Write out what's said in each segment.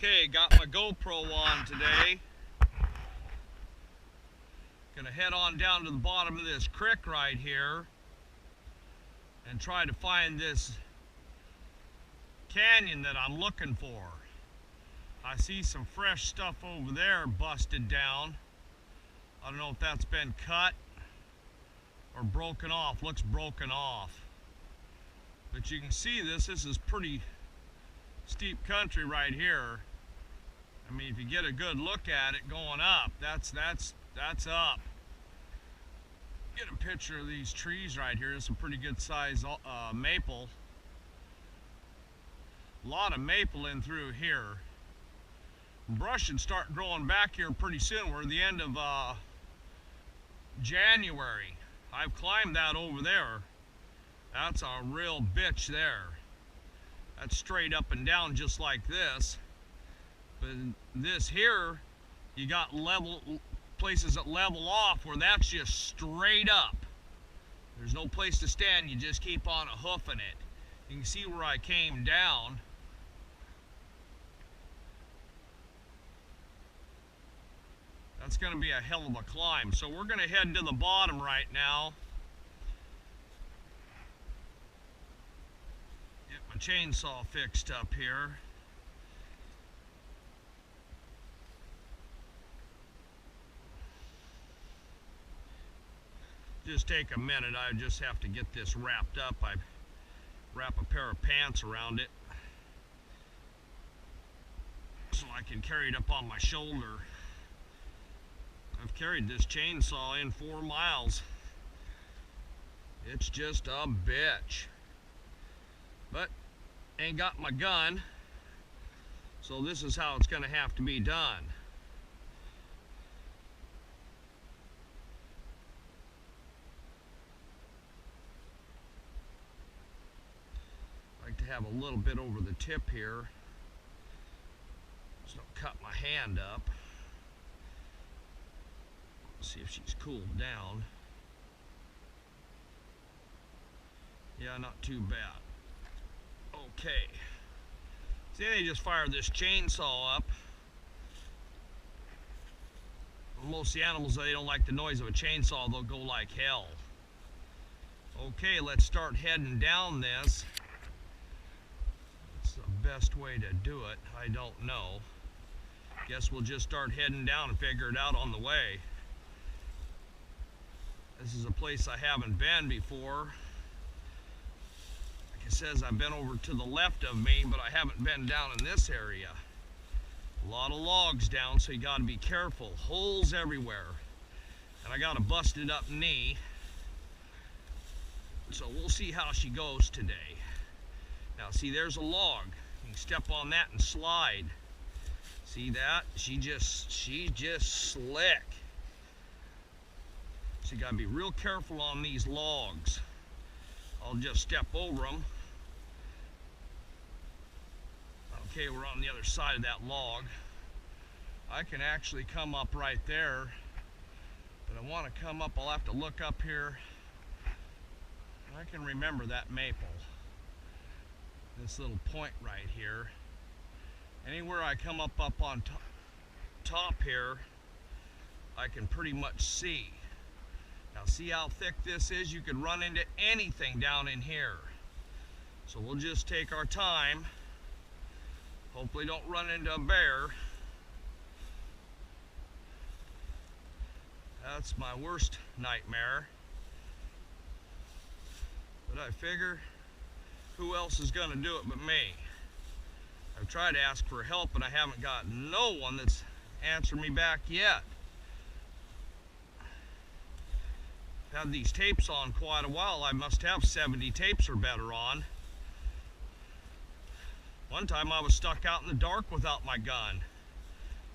Okay, got my GoPro on today. Gonna head on down to the bottom of this creek right here and try to find this canyon that I'm looking for. I see some fresh stuff over there busted down. I don't know if that's been cut or broken off. Looks broken off. But you can see this is pretty steep country right here. I mean, if you get a good look at it going up, that's up. Get a picture of these trees right here. It's a pretty good size maple. A lot of maple in through here. Brush should start growing back here pretty soon. We're at the end of January. I've climbed that over there. That's a real bitch there. That's straight up and down just like this. But this here, you got level places that level off where that's just straight up. There's no place to stand, you just keep on hoofing it. You can see where I came down. That's going to be a hell of a climb. So we're going to head to the bottom right now. Get my chainsaw fixed up here. Just take a minute. I just have to get this wrapped up. I wrap a pair of pants around it so I can carry it up on my shoulder. I've carried this chainsaw in 4 miles. It's just a bitch. But ain't got my gun, so this is how it's gonna have to be done. I like to have a little bit over the tip here, so don't cut my hand up. See if she's cooled down. Yeah, not too bad. Okay. See, they just fired this chainsaw up. Most of the animals, they don't like the noise of a chainsaw. They'll go like hell. Okay, let's start heading down this. What's the best way to do it? I don't know. Guess we'll just start heading down and figure it out on the way. This is a place I haven't been before. Like it says, I've been over to the left of me, but I haven't been down in this area. A lot of logs down, so you got to be careful. Holes everywhere. And I got a busted up knee. So we'll see how she goes today. Now see, there's a log. You can step on that and slide. See that? She's just slick. So you gotta be real careful on these logs. I'll just step over them. Okay, we're on the other side of that log. I can actually come up right there, but I want to come up, I'll have to look up here. I can remember that maple. This little point right here. Anywhere I come up on top here, I can pretty much see. Now see how thick this is? You could run into anything down in here. So we'll just take our time. Hopefully don't run into a bear. That's my worst nightmare. But I figure, who else is gonna do it but me? I've tried to ask for help and I haven't got no one that's answered me back yet. Had these tapes on quite a while. I must have 70 tapes or better on. One time I was stuck out in the dark without my gun.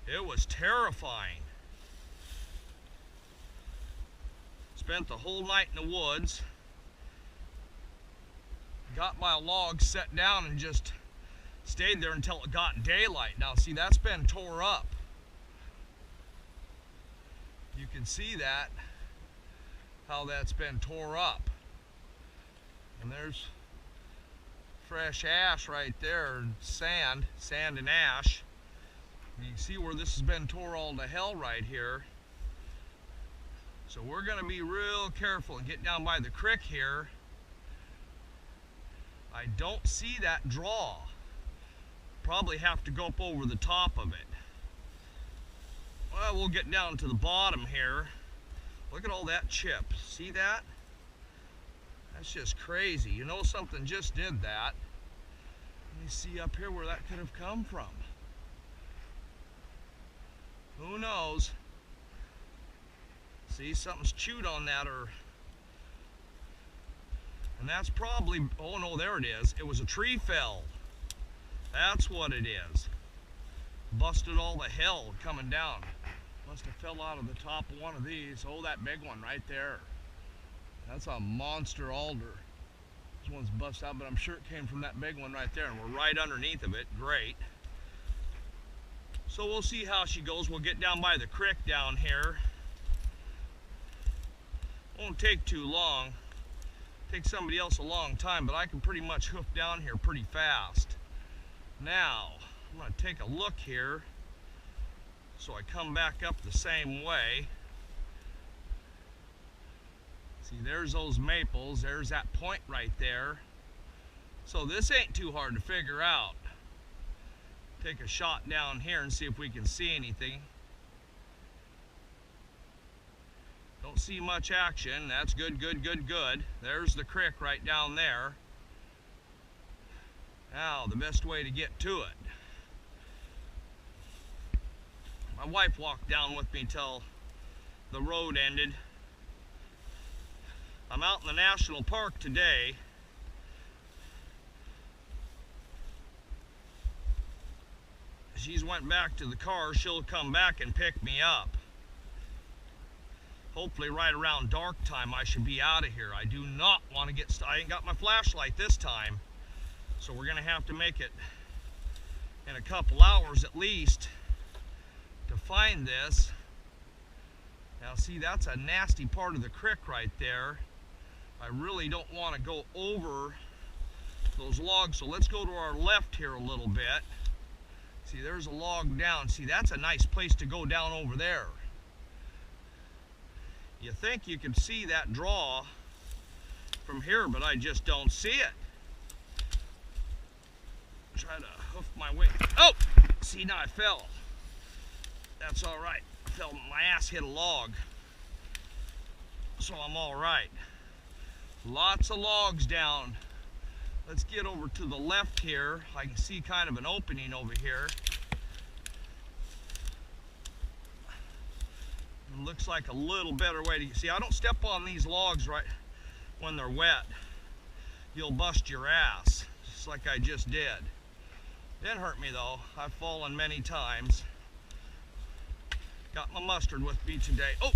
It was terrifying. Spent the whole night in the woods. Got my log set down and just stayed there until it got daylight. Now see, that's been tore up. You can see that. How that's been tore up. And there's fresh ash right there, sand and ash. And you see where this has been tore all to hell right here. So we're going to be real careful and get down by the creek here. I don't see that draw. Probably have to go up over the top of it. Well, we'll get down to the bottom here. Look at all that chip. See that? That's just crazy. You know something just did that. Let me see up here where that could have come from. Who knows? See, something's chewed on that, and that's probably, oh no, there it is. It was a tree fell. That's what it is. Busted all the hell coming down. Must have fell out of the top of one of these. Oh, that big one right there. That's a monster alder. This one's busted out, but I'm sure it came from that big one right there, and we're right underneath of it. Great. So we'll see how she goes. We'll get down by the creek down here. Won't take too long. Take somebody else a long time, but I can pretty much hoof down here pretty fast. Now, I'm going to take a look here so I come back up the same way. See, there's those maples. There's that point right there. So this ain't too hard to figure out. Take a shot down here and see if we can see anything. Don't see much action. That's good, good, good, good. There's the creek right down there. Now, the best way to get to it. My wife walked down with me till the road ended. I'm out in the national park today. She's went back to the car. She'll come back and pick me up. Hopefully right around dark time I should be out of here. I do not want to get, I ain't got my flashlight this time. So we're gonna have to make it in a couple hours at least to find this. Now see, that's a nasty part of the creek right there. I really don't want to go over those logs, so let's go to our left here a little bit. See, there's a log down. See, that's a nice place to go down over there. You think you can see that draw from here, but I just don't see it. Try to hoof my way. Oh! See, now I fell. That's all right. I fell, my ass hit a log. So I'm all right. Lots of logs down. Let's get over to the left here. I can see kind of an opening over here. It looks like a little better way to see. I don't step on these logs right when they're wet. You'll bust your ass, just like I just did. Didn't hurt me though. I've fallen many times. Got my mustard with me today. Oh,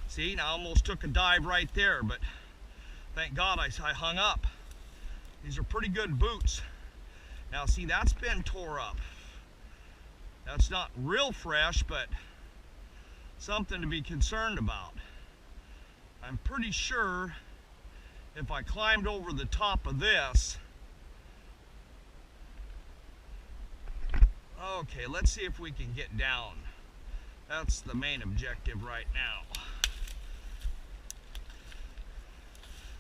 see, now I almost took a dive right there, but thank God I hung up. These are pretty good boots. Now see, that's been tore up. That's not real fresh, but something to be concerned about. I'm pretty sure if I climbed over the top of this. Okay, let's see if we can get down. That's the main objective right now.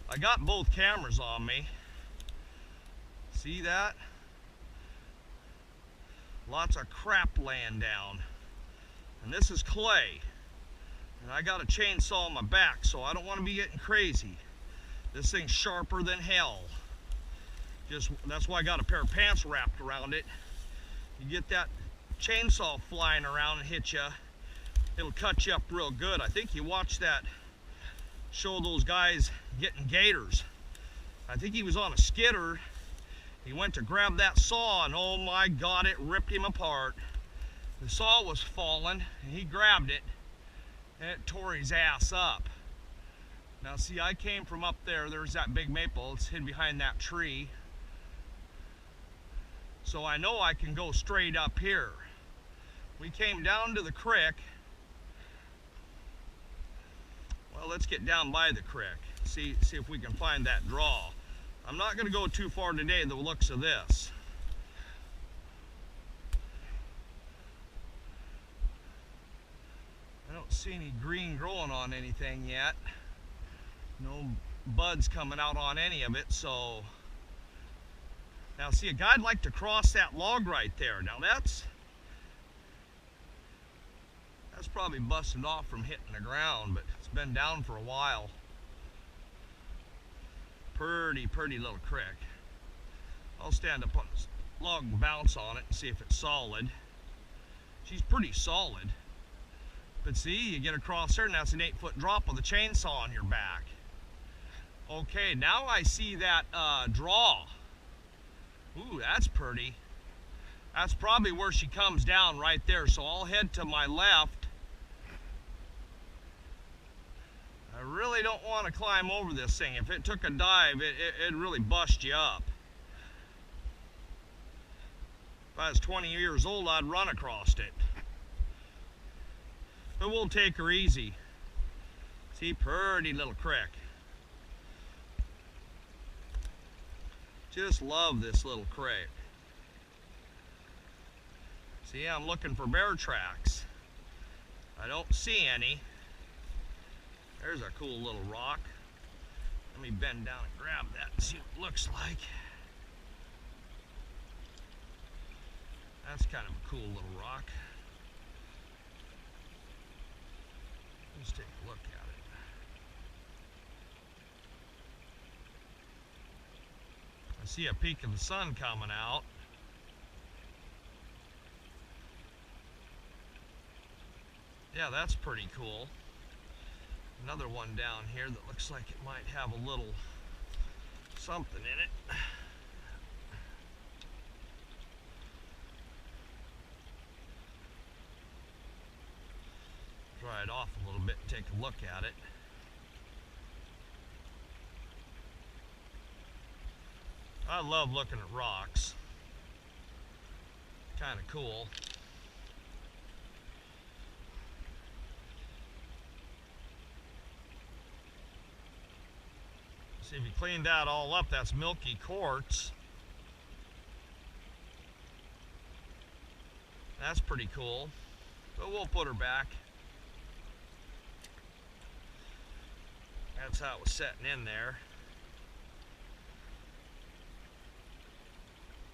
I got both cameras on me. See that? Lots of crap laying down. And this is clay. And I got a chainsaw on my back, so I don't want to be getting crazy. This thing's sharper than hell. That's why I got a pair of pants wrapped around it. You get that chainsaw flying around and hit you, it'll cut you up real good. I think you watched that show, those guys getting gators. I think he was on a skidder. He went to grab that saw and oh my God, it ripped him apart. The saw was falling and he grabbed it and it tore his ass up. Now see, I came from up there. There's that big maple. It's hid behind that tree. So I know I can go straight up here. We came down to the creek. Well, let's get down by the creek. See if we can find that draw. I'm not going to go too far today, the looks of this. Don't see any green growing on anything yet. No buds coming out on any of it, so now see, a guy'd like to cross that log right there. Now that's probably busted off from hitting the ground, but it's been down for a while. Pretty little creek. I'll stand up on this log and bounce on it and see if it's solid. She's pretty solid. But see, you get across there, now it's an 8-foot drop with a chainsaw on your back. Okay, now I see that draw. Ooh, that's pretty. That's probably where she comes down right there. So I'll head to my left. I really don't want to climb over this thing. If it took a dive, it'd really bust you up. If I was 20 years old, I'd run across it. But we'll take her easy. See, pretty little creek. Just love this little creek. See, I'm looking for bear tracks. I don't see any. There's a cool little rock. Let me bend down and grab that and see what it looks like. That's kind of a cool little rock. Let's take a look at it. I see a peak of the sun coming out. Yeah, that's pretty cool. Another one down here that looks like it might have a little something in it. Dry it off a little bit and take a look at it. I love looking at rocks. Kind of cool. See, if you clean that all up, that's milky quartz. That's pretty cool. But we'll put her back. That's how it was setting in there.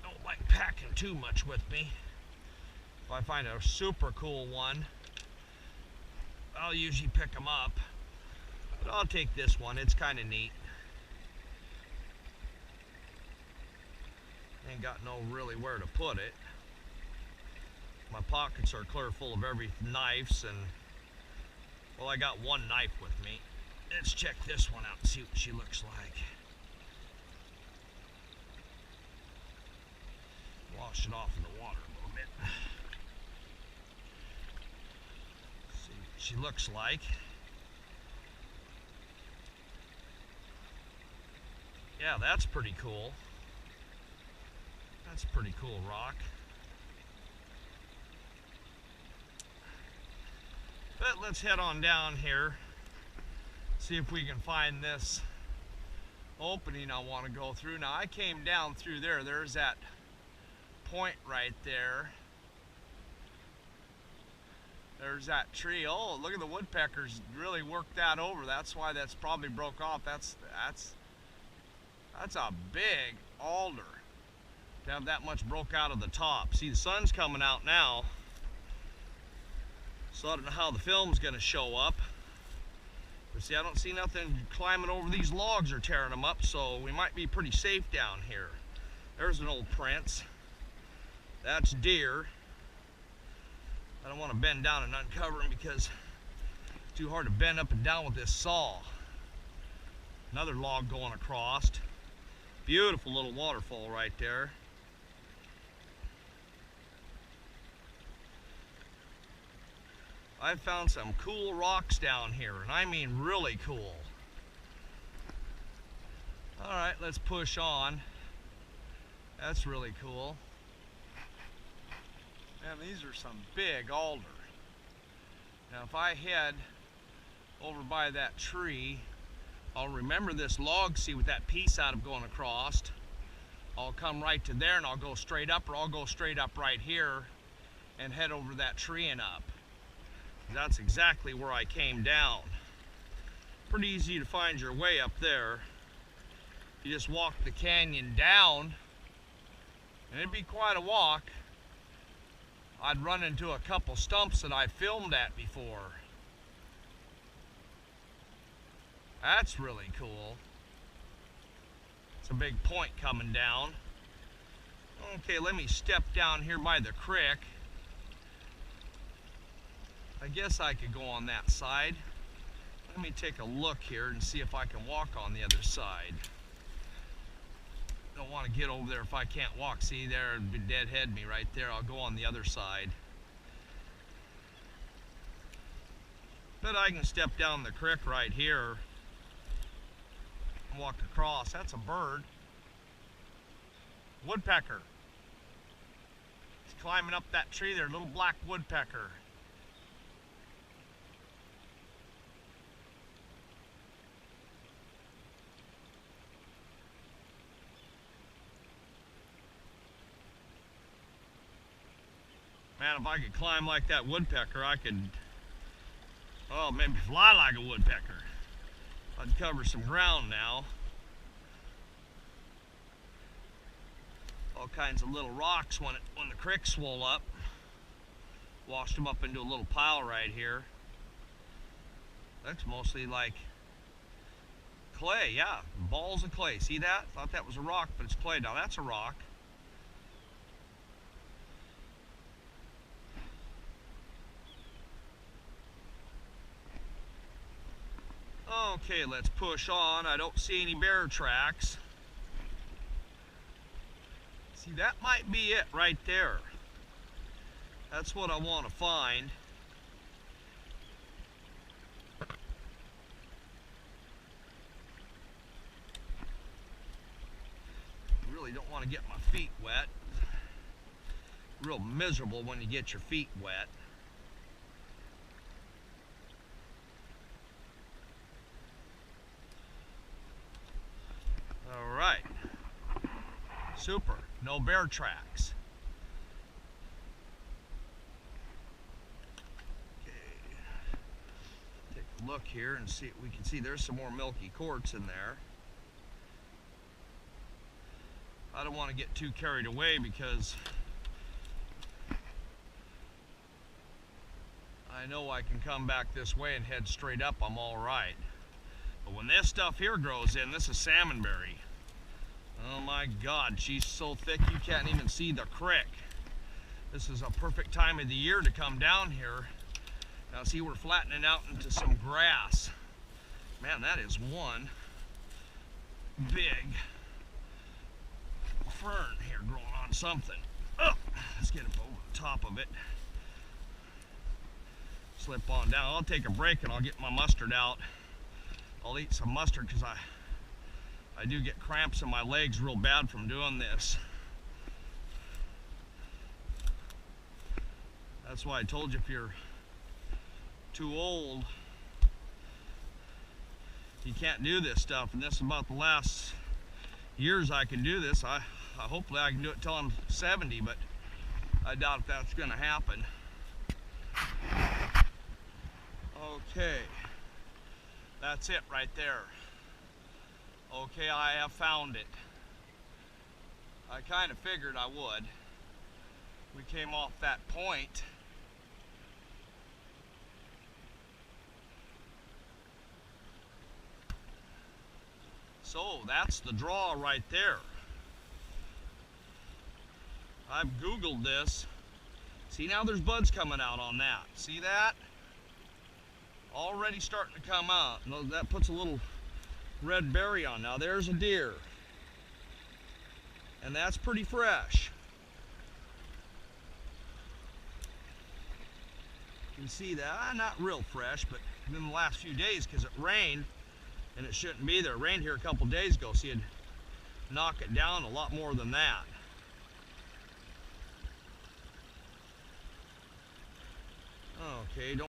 Don't like packing too much with me. If I find a super cool one, I'll usually pick them up. But I'll take this one, it's kind of neat. Ain't got no really where to put it. My pockets are clear full of every knives, and well, I got one knife with me. Let's check this one out and see what she looks like. Wash it off in the water a little bit. See what she looks like. Yeah, that's pretty cool. That's a pretty cool rock. But let's head on down here, see if we can find this opening I want to go through. Now I came down through there. There's that point right there. There's that tree. Oh, look at the woodpeckers really worked that over. That's why that's probably broke off. That's a big alder to have that much broke out of the top. See, the sun's coming out now, so I don't know how the film's gonna show up. But see, I don't see nothing climbing over these logs or tearing them up, so we might be pretty safe down here. There's an old prints. That's deer. I don't want to bend down and uncover them because it's too hard to bend up and down with this saw. Another log going across. Beautiful little waterfall right there. I've found some cool rocks down here, and I mean really cool. Alright, let's push on. That's really cool. Man, these are some big alder. Now if I head over by that tree, I'll remember this log, see with that piece out of going across. I'll come right to there and I'll go straight up, or I'll go straight up right here and head over that tree and up. That's exactly where I came down. Pretty easy to find your way up there. You just walk the canyon down, and it'd be quite a walk. I'd run into a couple stumps that I filmed at before. That's really cool. It's a big point coming down. Okay, let me step down here by the creek. I guess I could go on that side. Let me take a look here and see if I can walk on the other side. Don't want to get over there if I can't walk. See there, it'd deadhead me right there. I'll go on the other side. But I can step down the creek right here and walk across. That's a bird. Woodpecker. He's climbing up that tree there, little black woodpecker. Man, if I could climb like that woodpecker, I could, oh, maybe fly like a woodpecker. I'd cover some ground now. All kinds of little rocks when the creek swole up. Washed them up into a little pile right here. That's mostly like clay, yeah, balls of clay. See that? Thought that was a rock, but it's clay. Now that's a rock. Okay, let's push on. I don't see any bear tracks. See, that might be it right there. That's what I want to find. Really don't want to get my feet wet. Real miserable when you get your feet wet. All right. Super. No bear tracks. Okay. Take a look here and see. We can see there's some more milky quartz in there. I don't want to get too carried away because I know I can come back this way and head straight up. I'm all right. But when this stuff here grows in, this is salmonberry. Oh my God, she's so thick you can't even see the creek. This is a perfect time of the year to come down here. Now see, we're flattening out into some grass. Man, that is one big fern here growing on something. Oh, let's get up over the top of it. Slip on down. I'll take a break and I'll get my mustard out. I'll eat some mustard because I do get cramps in my legs real bad from doing this. That's why I told you if you're too old, you can't do this stuff. And this is about the last years I can do this. Hopefully I can do it till I'm 70, but I doubt if that's going to happen. Okay. That's it right there. Okay, I have found it. I kind of figured I would. We came off that point. So that's the draw right there. I've Googled this. See, now there's buds coming out on that. See that? Already starting to come out. That puts a little red berry on. Now there's a deer. And that's pretty fresh. You can see that. Not real fresh, but in the last few days because it rained and it shouldn't be there. It rained here a couple days ago, so you'd knock it down a lot more than that. Okay, don't